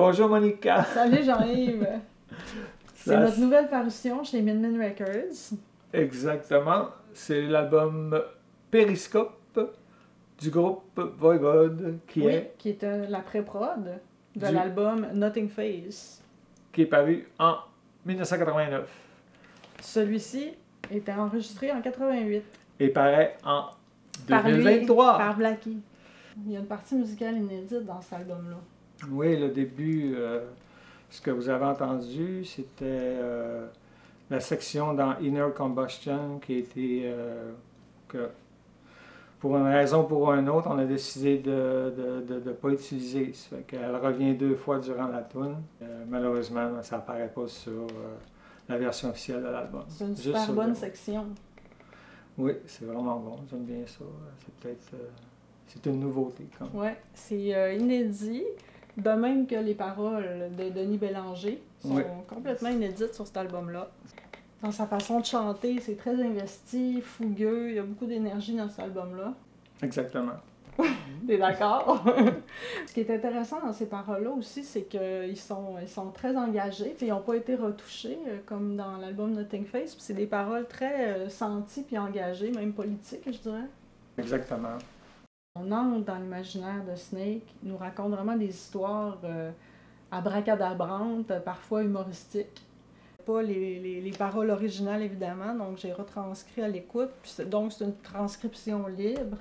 Bonjour Monica! Salut Jean-Yves! C'est notre nouvelle parution chez Min Records. Exactement. C'est l'album Periscope du groupe Voivode qui est la pré-prod de l'album Nothing Face. Qui est paru en 1989. Celui-ci était enregistré en 88. Et paraît en 2023. Par Blackie. Il y a une partie musicale inédite dans cet album-là. Oui, le début, ce que vous avez entendu, c'était la section dans Inner Combustion qui a été, que pour une raison ou pour une autre, on a décidé de ne pas utiliser. Ça fait qu'elle revient 2 fois durant la tune. Malheureusement, ça n'apparaît pas sur la version officielle de l'album. C'est une super bonne section. Oui, c'est vraiment bon. J'aime bien ça. C'est peut-être... c'est une nouveauté. Oui, c'est inédit. De même que les paroles de Denis Bélanger sont complètement inédites sur cet album-là. Dans sa façon de chanter, c'est très investi, fougueux, il y a beaucoup d'énergie dans cet album-là. Exactement. T'es d'accord? Ce qui est intéressant dans ces paroles-là aussi, c'est qu'ils sont très engagés. Ils n'ont pas été retouchés comme dans l'album Nothing Face. C'est des paroles très senties puis engagées, même politiques, je dirais. Exactement. On entre dans l'imaginaire de Snake, il nous raconte vraiment des histoires abracadabrantes, parfois humoristiques. Pas les paroles originales, évidemment, donc j'ai retranscrit à l'écoute. Donc c'est une transcription libre.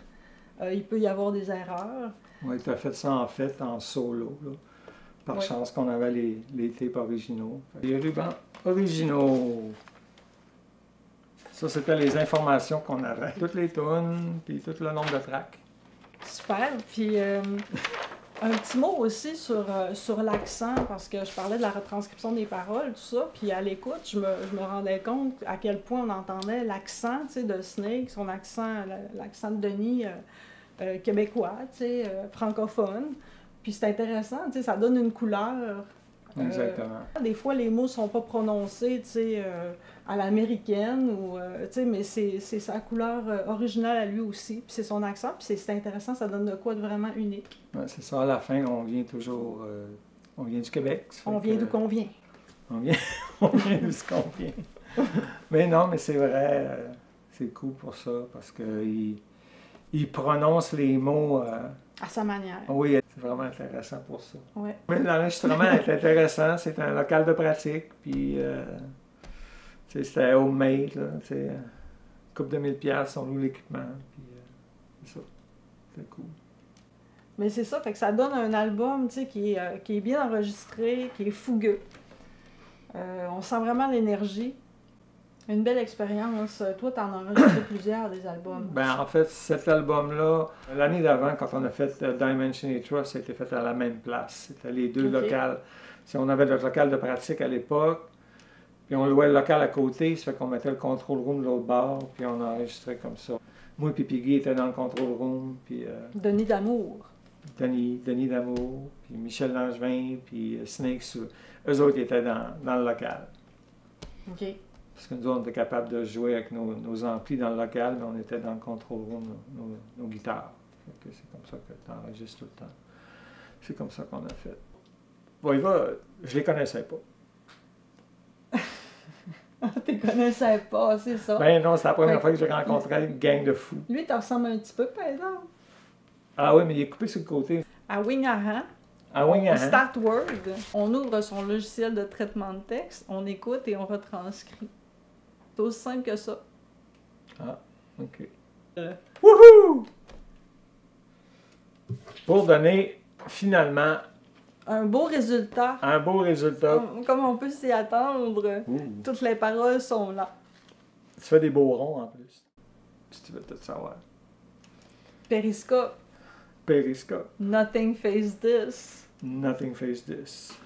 Il peut y avoir des erreurs. Oui, tu as fait ça en solo, là. Par chance qu'on avait les tapes originaux. Les rubans originaux. Ça, c'était les informations qu'on avait. Toutes les tunes, puis tout le nombre de tracks. Super. Puis un petit mot aussi sur l'accent, parce que je parlais de la retranscription des paroles, tout ça. Puis à l'écoute, je me rendais compte à quel point on entendait l'accent de Snake, son accent, l'accent de Denis québécois, francophone. Puis c'est intéressant, ça donne une couleur. Exactement. Des fois, les mots ne sont pas prononcés à l'américaine, mais c'est sa couleur originale à lui aussi, puis c'est son accent, puis c'est intéressant, ça donne de quoi de vraiment unique. Ouais, c'est ça, à la fin, on vient toujours... on vient du Québec. On vient d'où qu'on vient. On vient d'où qu'on vient. Mais non, mais c'est vrai, c'est cool pour ça, parce qu'il prononce les mots... à sa manière. Oui, c'est vraiment intéressant pour ça. Ouais. Mais l'enregistrement est intéressant, c'est un local de pratique, puis c'était homemade, là, une couple de 1000$, on loue l'équipement, puis c'est ça, c'est cool. Mais c'est ça, fait que ça donne un album qui est bien enregistré, qui est fougueux. On sent vraiment l'énergie. Une belle expérience. Toi, tu en as enregistré plusieurs des albums. Ben, en fait, cet album-là, l'année d'avant, quand on a fait Dimension et Trust, ça a été fait à la même place. C'était les deux locales. On avait le local de pratique à l'époque, puis on louait le local à côté, ça fait qu'on mettait le control room de l'autre bord, puis on enregistrait comme ça. Moi et Piggy étaient dans le control room, puis... Denis D'Amour. Denis D'Amour, puis Michel Langevin, puis Snake. Eux autres étaient dans le local. OK. Parce que nous, on était capables de jouer avec nos amplis dans le local, mais on était dans le control room, nos guitares. C'est comme ça que tu enregistres tout le temps. C'est comme ça qu'on a fait. Voivode, je les connaissais pas. Tu les connaissais pas, c'est ça? Ben non, c'est la première fois que j'ai rencontré une gang de fous. Lui, t'en ressembles un petit peu, par exemple. Ah oui, mais il est coupé sur le côté. À Wingahan. Start Word, on ouvre son logiciel de traitement de texte, on écoute et on retranscrit. C'est aussi simple que ça. Ah, OK. Wouhou! Pour donner, finalement... un beau résultat. Un beau résultat. Comme on peut s'y attendre, toutes les paroles sont là. Tu fais des beaux ronds, en plus. Si tu veux tout savoir. Periscope. Periscope. Nothing Face This. Nothing Face This.